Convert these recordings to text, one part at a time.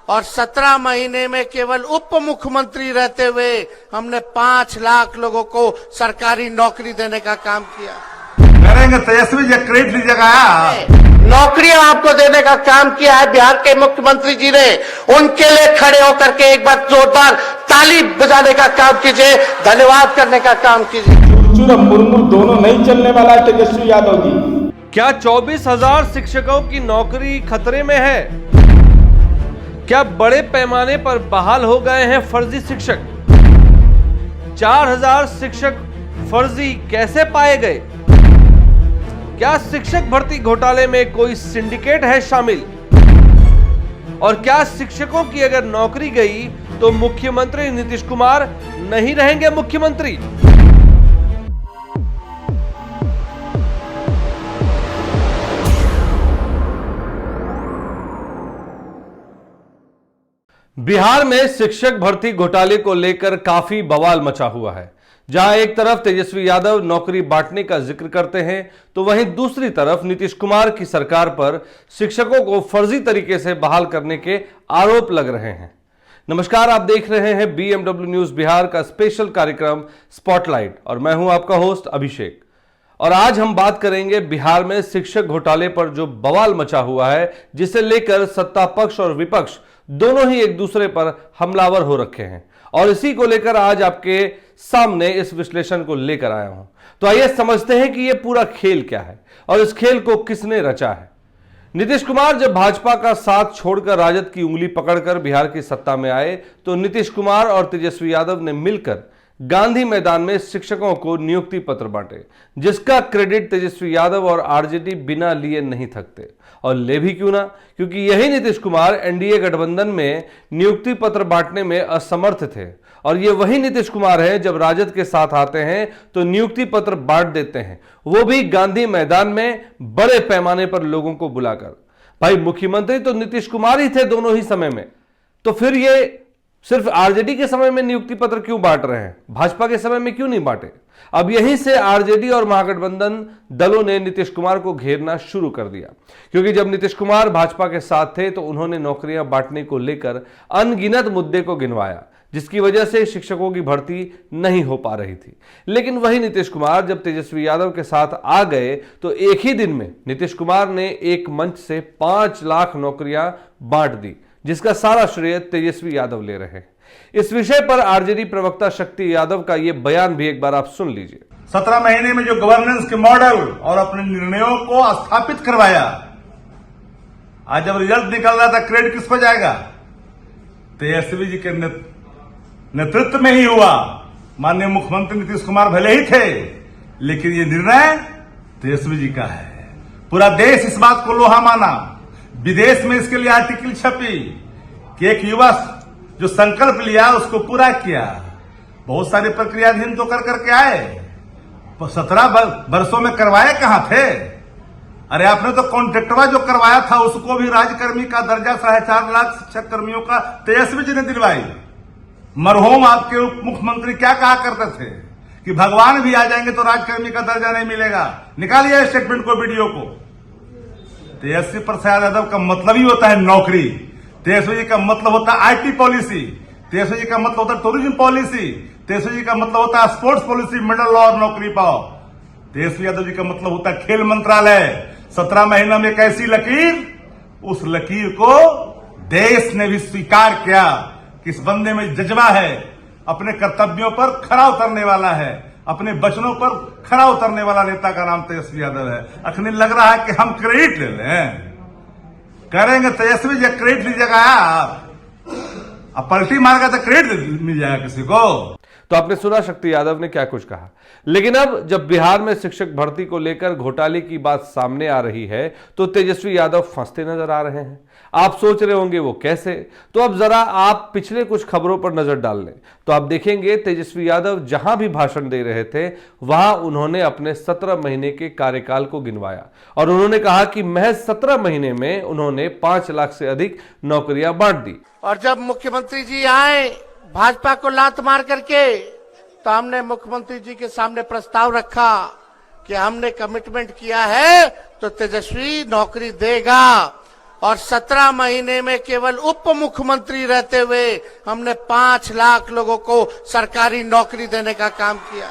और 17 महीने में केवल उप मुख्यमंत्री रहते हुए हमने 5 लाख लोगों को सरकारी नौकरी देने का काम किया। करेंगे तेजस्वी जी, क्रेडिट लीजिएगा। नौकरियां आपको देने का काम किया है बिहार के मुख्यमंत्री जी ने। उनके लिए खड़े होकर के एक बार जोरदार ताली बजाने का काम कीजिए, धन्यवाद करने का काम कीजिए। चुरचुर और मुरमुर दोनों नहीं चलने वाला है तेजस्वी यादव जी। क्या 24,000 शिक्षकों की नौकरी खतरे में है? क्या बड़े पैमाने पर बहाल हो गए हैं फर्जी शिक्षक? 4,000 शिक्षक फर्जी कैसे पाए गए? क्या शिक्षक भर्ती घोटाले में कोई सिंडिकेट है शामिल? और क्या शिक्षकों की अगर नौकरी गई तो मुख्यमंत्री नीतीश कुमार नहीं रहेंगे मुख्यमंत्री? बिहार में शिक्षक भर्ती घोटाले को लेकर काफी बवाल मचा हुआ है। जहां एक तरफ तेजस्वी यादव नौकरी बांटने का जिक्र करते हैं तो वहीं दूसरी तरफ नीतीश कुमार की सरकार पर शिक्षकों को फर्जी तरीके से बहाल करने के आरोप लग रहे हैं। नमस्कार, आप देख रहे हैं BMW न्यूज बिहार का स्पेशल कार्यक्रम स्पॉटलाइट और मैं हूं आपका होस्ट अभिषेक। और आज हम बात करेंगे बिहार में शिक्षक घोटाले पर जो बवाल मचा हुआ है, जिसे लेकर सत्ता पक्ष और विपक्ष दोनों ही एक दूसरे पर हमलावर हो रखे हैं। और इसी को लेकर आज आपके सामने इस विश्लेषण को लेकर आया हूं। तो आइए समझते हैं कि यह पूरा खेल क्या है और इस खेल को किसने रचा है। नीतीश कुमार जब भाजपा का साथ छोड़कर राजद की उंगली पकड़कर बिहार की सत्ता में आए तो नीतीश कुमार और तेजस्वी यादव ने मिलकर गांधी मैदान में शिक्षकों को नियुक्ति पत्र बांटे, जिसका क्रेडिट तेजस्वी यादव और आरजेडी बिना लिए नहीं थकते। और ले भी क्यों ना, क्योंकि यही नीतीश कुमार एनडीए गठबंधन में नियुक्ति पत्र बांटने में असमर्थ थे। और ये वही नीतीश कुमार है जब राजद के साथ आते हैं तो नियुक्ति पत्र बांट देते हैं, वो भी गांधी मैदान में बड़े पैमाने पर लोगों को बुलाकर। भाई, मुख्यमंत्री तो नीतीश कुमार ही थे दोनों ही समय में, तो फिर ये सिर्फ आरजेडी के समय में नियुक्ति पत्र क्यों बांट रहे हैं? भाजपा के समय में क्यों नहीं बांटे? अब यहीं से आरजेडी और महागठबंधन दलों ने नीतीश कुमार को घेरना शुरू कर दिया, क्योंकि जब नीतीश कुमार भाजपा के साथ थे तो उन्होंने नौकरियां बांटने को लेकर अनगिनत मुद्दे को गिनवाया, जिसकी वजह से शिक्षकों की भर्ती नहीं हो पा रही थी। लेकिन वही नीतीश कुमार जब तेजस्वी यादव के साथ आ गए तो एक ही दिन में नीतीश कुमार ने एक मंच से 5 लाख नौकरियां बांट दी, जिसका सारा श्रेय तेजस्वी यादव ले रहे हैं। इस विषय पर आरजेडी प्रवक्ता शक्ति यादव का यह बयान भी एक बार आप सुन लीजिए। 17 महीने में जो गवर्नेंस के मॉडल और अपने निर्णयों को स्थापित करवाया, आज जब रिजल्ट निकल रहा था, क्रेडिट किसको जाएगा? तेजस्वी जी के नेतृत्व में ही हुआ। माननीय मुख्यमंत्री नीतीश कुमार भले ही थे, लेकिन ये निर्णय तेजस्वी जी का है। पूरा देश इस बात को लोहा माना। विदेश में इसके लिए आर्टिकल छपी कि एक युवा जो संकल्प लिया उसको पूरा किया। बहुत सारी प्रक्रियाधीन तो कर करके आए, 17 वर्षों में करवाए कहां थे? अरे आपने तो कॉन्ट्रैक्टवा जो करवाया था उसको भी राजकर्मी का दर्जा 4.5 लाख शिक्षक कर्मियों का तेजस्वी जी ने दिलवाई। मरहूम आपके उप मुख्यमंत्री क्या कहा करते थे कि भगवान भी आ जाएंगे तो राजकर्मी का दर्जा नहीं मिलेगा। निकालिए स्टेटमेंट को, वीडियो को। तेजस्वी प्रसाद यादव का मतलब ही होता है नौकरी। तेजस्वी जी का मतलब होता है आईटी पॉलिसी। तेजस्वी जी का मतलब होता है टूरिज्म पॉलिसी। तेजस्वी जी का मतलब होता है स्पोर्ट्स पॉलिसी, मेडल लॉ और नौकरी पाओ। तेजस्वी यादव जी का मतलब होता है खेल मंत्रालय। 17 महीनों में एक ऐसी लकीर, उस लकीर को देश ने भी स्वीकार किया कि इस बंदे में जज्बा है, अपने कर्तव्यों पर खरा उतरने वाला है, अपने वचनों पर खरा उतरने वाला नेता का नाम तेजस्वी यादव है। अखनी लग रहा है कि हम क्रेडिट ले लें। करेंगे तेजस्वी जी, क्रेडिट लीजिएगा। अब पलटी मारेगा तो क्रेडिट मिल जाएगा किसी को। तो आपने सुना शक्ति यादव ने क्या कुछ कहा। लेकिन अब जब बिहार में शिक्षक भर्ती को लेकर घोटाले की बात सामने आ रही है तो तेजस्वी यादव फंसते नजर आ रहे हैं। आप सोच रहे होंगे वो कैसे? तो अब जरा आप पिछले कुछ खबरों पर नजर डाल लें तो आप देखेंगे तेजस्वी यादव जहां भी भाषण दे रहे थे वहां उन्होंने अपने 17 महीने के कार्यकाल को गिनवाया और उन्होंने कहा कि महज 17 महीने में उन्होंने 5 लाख से अधिक नौकरियां बांट दी। और जब मुख्यमंत्री जी आए भाजपा को लात मार करके, तो हमने मुख्यमंत्री जी के सामने प्रस्ताव रखा कि हमने कमिटमेंट किया है तो तेजस्वी नौकरी देगा। और 17 महीने में केवल उप मुख्यमंत्री रहते हुए हमने 5 लाख लोगों को सरकारी नौकरी देने का काम किया।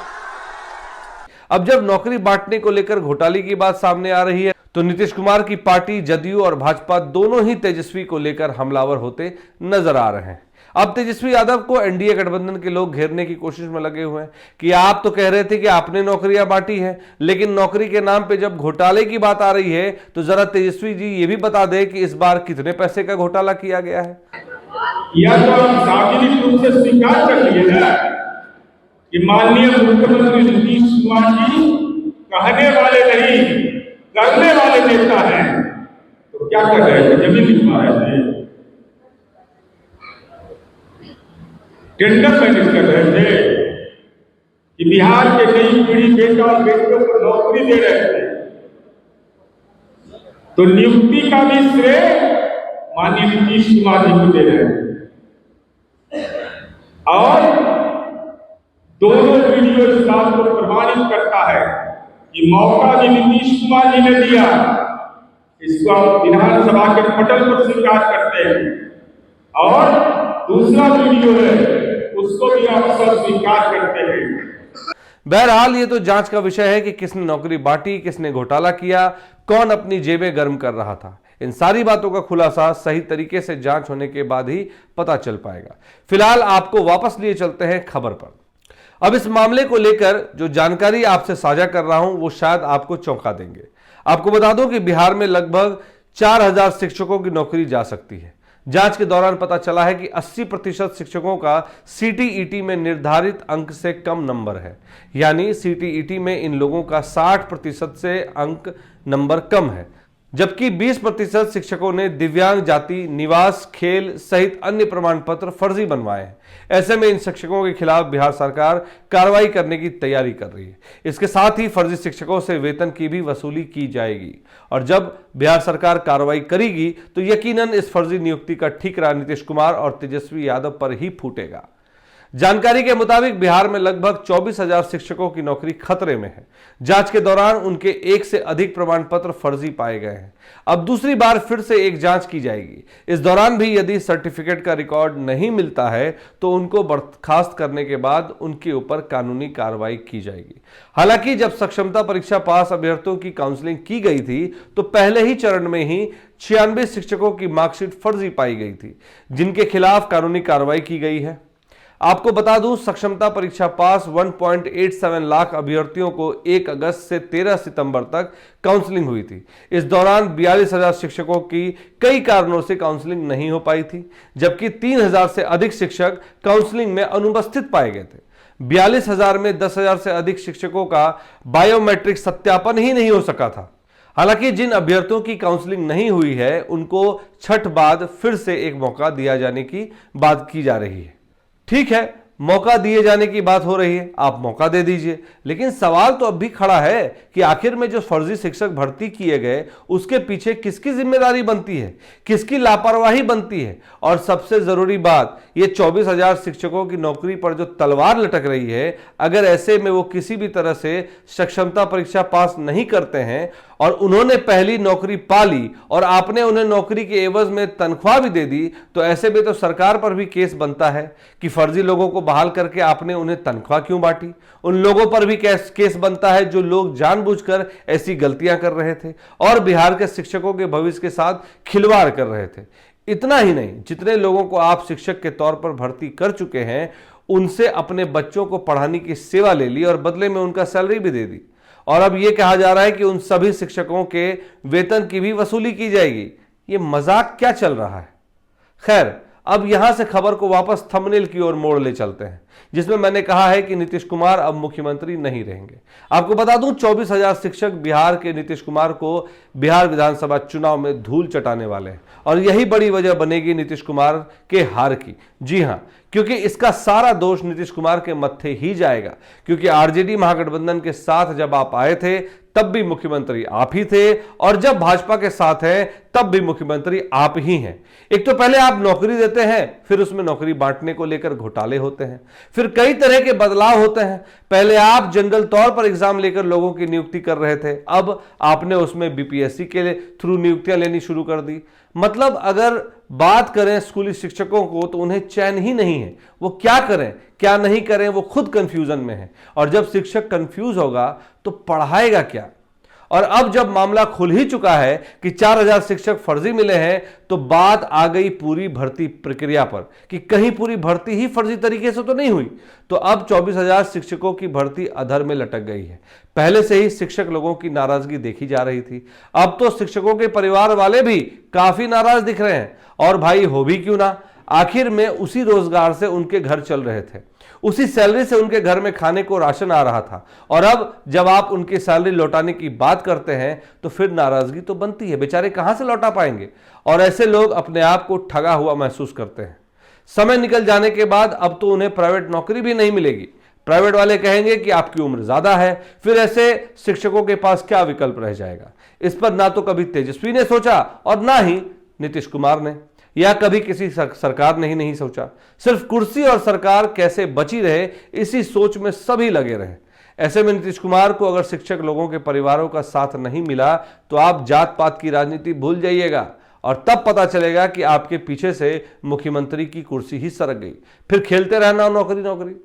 अब जब नौकरी बांटने को लेकर घोटाले की बात सामने आ रही है तो नीतीश कुमार की पार्टी जदयू और भाजपा दोनों ही तेजस्वी को लेकर हमलावर होते नजर आ रहे हैं। अब तेजस्वी यादव को एनडीए गठबंधन के लोग घेरने की कोशिश में लगे हुए हैं कि आप तो कह रहे थे कि आपने नौकरियां बांटी हैं, लेकिन नौकरी के नाम पे जब घोटाले की बात आ रही है तो जरा तेजस्वी जी ये भी बता दें कि इस बार कितने पैसे का घोटाला किया गया है। या तो हम सार्वजनिक रूप से स्वीकार कर लिए ना कि माननीय मुख्यमंत्री नीतीश कुमार जी कहने वाले नहीं करने वाले नेता हैं, तो क्या कर रहे थे? जमीन लिखवा रहे थे, टेंडर मैनेज कर रहे थे कि बिहार के नई पीढ़ी बेटा और बेटियों को नौकरी दे रहे थे, तो नियुक्ति का भी श्रेय माननीय नीतीश कुमार जी को दे रहे हैं। और दोनों वीडियो इस बात को प्रमाणित करता है कि मौका भी नीतीश कुमार जी ने दिया, इसको आप विधानसभा के पटल पर स्वीकार करते हैं, और दूसरा वीडियो है उसको भी आप सब स्वीकार करते हैं। बहरहाल ये तो जांच का विषय है कि किसने नौकरी बांटी, किसने घोटाला किया, कौन अपनी जेबें गर्म कर रहा था। इन सारी बातों का खुलासा सही तरीके से जांच होने के बाद ही पता चल पाएगा। फिलहाल आपको वापस लिए चलते हैं खबर पर। अब इस मामले को लेकर जो जानकारी आपसे साझा कर रहा हूं वो शायद आपको चौंका देंगे। आपको बता दूं कि बिहार में लगभग 4000 शिक्षकों की नौकरी जा सकती है। जांच के दौरान पता चला है कि 80% शिक्षकों का सीटीईटी में निर्धारित अंक से कम नंबर है, यानी सीटीईटी में इन लोगों का 60% से अंक नंबर कम है, जबकि 20% शिक्षकों ने दिव्यांग जाति, निवास, खेल सहित अन्य प्रमाण पत्र फर्जी बनवाए हैं। ऐसे में इन शिक्षकों के खिलाफ बिहार सरकार कार्रवाई करने की तैयारी कर रही है। इसके साथ ही फर्जी शिक्षकों से वेतन की भी वसूली की जाएगी, और जब बिहार सरकार कार्रवाई करेगी तो यकीनन इस फर्जी नियुक्ति का ठीकरा नीतीश कुमार और तेजस्वी यादव पर ही फूटेगा। जानकारी के मुताबिक बिहार में लगभग 24,000 शिक्षकों की नौकरी खतरे में है। जांच के दौरान उनके 1 से अधिक प्रमाण पत्र फर्जी पाए गए हैं। अब दूसरी बार फिर से एक जांच की जाएगी। इस दौरान भी यदि सर्टिफिकेट का रिकॉर्ड नहीं मिलता है तो उनको बर्खास्त करने के बाद उनके ऊपर कानूनी कार्रवाई की जाएगी। हालांकि जब सक्षमता परीक्षा पास अभ्यर्थियों की काउंसलिंग की गई थी तो पहले ही चरण में ही 96 शिक्षकों की मार्कशीट फर्जी पाई गई थी, जिनके खिलाफ कानूनी कार्रवाई की गई है। आपको बता दूं, सक्षमता परीक्षा पास 1.87 लाख अभ्यर्थियों को 1 अगस्त से 13 सितंबर तक काउंसलिंग हुई थी। इस दौरान 42,000 शिक्षकों की कई कारणों से काउंसलिंग नहीं हो पाई थी, जबकि 3,000 से अधिक शिक्षक काउंसलिंग में अनुपस्थित पाए गए थे। 42,000 में 10,000 से अधिक शिक्षकों का बायोमेट्रिक सत्यापन ही नहीं हो सका था। हालांकि जिन अभ्यर्थियों की काउंसलिंग नहीं हुई है उनको छठ बाद फिर से एक मौका दिया जाने की बात की जा रही है। ठीक है, मौका दिए जाने की बात हो रही है, आप मौका दे दीजिए, लेकिन सवाल तो अब भी खड़ा है कि आखिर में जो फर्जी शिक्षक भर्ती किए गए उसके पीछे किसकी जिम्मेदारी बनती है, किसकी लापरवाही बनती है, और सबसे जरूरी बात, ये 24,000 शिक्षकों की नौकरी पर जो तलवार लटक रही है, अगर ऐसे में वो किसी भी तरह से सक्षमता परीक्षा पास नहीं करते हैं और उन्होंने पहली नौकरी पा ली और आपने उन्हें नौकरी के एवज में तनख्वाह भी दे दी, तो ऐसे में तो सरकार पर भी केस बनता है कि फर्जी लोगों को बहाल करके आपने उन्हें तनख्वाह क्यों बांटी। उन लोगों पर भी केस बनता है जो लोग जानबूझकर ऐसी गलतियां कर रहे थे और बिहार के शिक्षकों के भविष्य के साथ खिलवाड़ कर रहे थे। इतना ही नहीं, जितने लोगों को आप शिक्षक के तौर पर भर्ती कर चुके हैं उनसे अपने बच्चों को पढ़ाने की सेवा ले ली और बदले में उनका सैलरी भी दे दी, और अब यह कहा जा रहा है कि उन सभी शिक्षकों के वेतन की भी वसूली की जाएगी। ये मजाक क्या चल रहा है। खैर, अब यहां से खबर को वापस थंबनेल की ओर मोड़ ले चलते हैं, जिसमें मैंने कहा है कि नीतीश कुमार अब मुख्यमंत्री नहीं रहेंगे। आपको बता दूं, 24,000 शिक्षक बिहार के नीतीश कुमार को बिहार विधानसभा चुनाव में धूल चटाने वाले हैं, और यही बड़ी वजह बनेगी नीतीश कुमार के हार की। जी हां, क्योंकि इसका सारा दोष नीतीश कुमार के मत्थे ही जाएगा, क्योंकि आरजेडी महागठबंधन के साथ जब आप आए थे तब भी मुख्यमंत्री आप ही थे, और जब भाजपा के साथ हैं तब भी मुख्यमंत्री आप ही हैं। एक तो पहले आप नौकरी देते हैं, फिर उसमें नौकरी बांटने को लेकर घोटाले होते हैं, फिर कई तरह के बदलाव होते हैं। पहले आप जनरल तौर पर एग्जाम लेकर लोगों की नियुक्ति कर रहे थे, अब आपने उसमें बीपीएससी के थ्रू नियुक्तियां लेनी शुरू कर दी। मतलब अगर बात करें स्कूली शिक्षकों को तो उन्हें चैन ही नहीं है। वो क्या करें क्या नहीं करें, वो खुद कंफ्यूजन में है। और जब शिक्षक कंफ्यूज होगा तो पढ़ाएगा क्या। और अब जब मामला खुल ही चुका है कि 4000 शिक्षक फर्जी मिले हैं, तो बात आ गई पूरी भर्ती प्रक्रिया पर कि कहीं पूरी भर्ती ही फर्जी तरीके से तो नहीं हुई। तो अब 24,000 शिक्षकों की भर्ती अधर में लटक गई है। पहले से ही शिक्षक लोगों की नाराजगी देखी जा रही थी, अब तो शिक्षकों के परिवार वाले भी काफी नाराज दिख रहे हैं। और भाई हो भी क्यों ना, आखिर में उसी रोजगार से उनके घर चल रहे थे, उसी सैलरी से उनके घर में खाने को राशन आ रहा था। और अब जब आप उनकी सैलरी लौटाने की बात करते हैं तो फिर नाराजगी तो बनती है। बेचारे कहां से लौटा पाएंगे। और ऐसे लोग अपने आप को ठगा हुआ महसूस करते हैं। समय निकल जाने के बाद अब तो उन्हें प्राइवेट नौकरी भी नहीं मिलेगी। प्राइवेट वाले कहेंगे कि आपकी उम्र ज्यादा है, फिर ऐसे शिक्षकों के पास क्या विकल्प रह जाएगा। इस पर ना तो कभी तेजस्वी ने सोचा और ना ही नीतीश कुमार ने, या कभी किसी सरकार ने ही नहीं सोचा। सिर्फ कुर्सी और सरकार कैसे बची रहे इसी सोच में सभी लगे रहे। ऐसे में नीतीश कुमार को अगर शिक्षक लोगों के परिवारों का साथ नहीं मिला तो आप जात पात की राजनीति भूल जाइएगा और तब पता चलेगा कि आपके पीछे से मुख्यमंत्री की कुर्सी ही सरक गई। फिर खेलते रहना नौकरी नौकरी।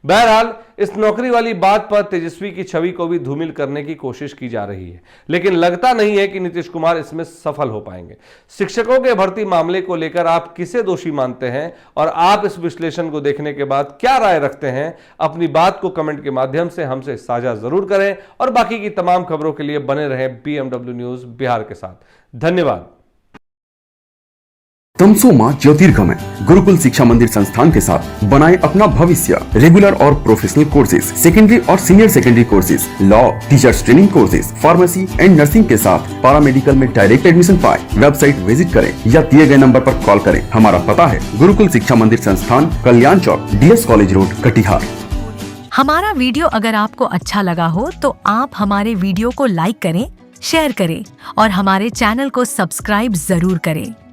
बहरहाल इस नौकरी वाली बात पर तेजस्वी की छवि को भी धूमिल करने की कोशिश की जा रही है, लेकिन लगता नहीं है कि नीतीश कुमार इसमें सफल हो पाएंगे। शिक्षकों के भर्ती मामले को लेकर आप किसे दोषी मानते हैं और आप इस विश्लेषण को देखने के बाद क्या राय रखते हैं, अपनी बात को कमेंट के माध्यम से हमसे साझा जरूर करें। और बाकी की तमाम खबरों के लिए बने रहें BMW न्यूज बिहार के साथ। धन्यवाद। तमसोमा ज्योतिर्गमय गुरुकुल शिक्षा मंदिर संस्थान के साथ बनाए अपना भविष्य। रेगुलर और प्रोफेशनल कोर्सेज, सेकेंडरी और senior secondary courses, law, teachers training courses, pharmacy and nursing के साथ पैरामेडिकल में डायरेक्ट एडमिशन पाए। वेबसाइट विजिट करें या दिए गए नंबर पर कॉल करें। हमारा पता है गुरुकुल शिक्षा मंदिर संस्थान, कल्याण चौक, DS कॉलेज रोड, कटिहार। हमारा वीडियो अगर आपको अच्छा लगा हो तो आप हमारे वीडियो को लाइक करें, शेयर करें और हमारे चैनल को सब्सक्राइब जरूर करें।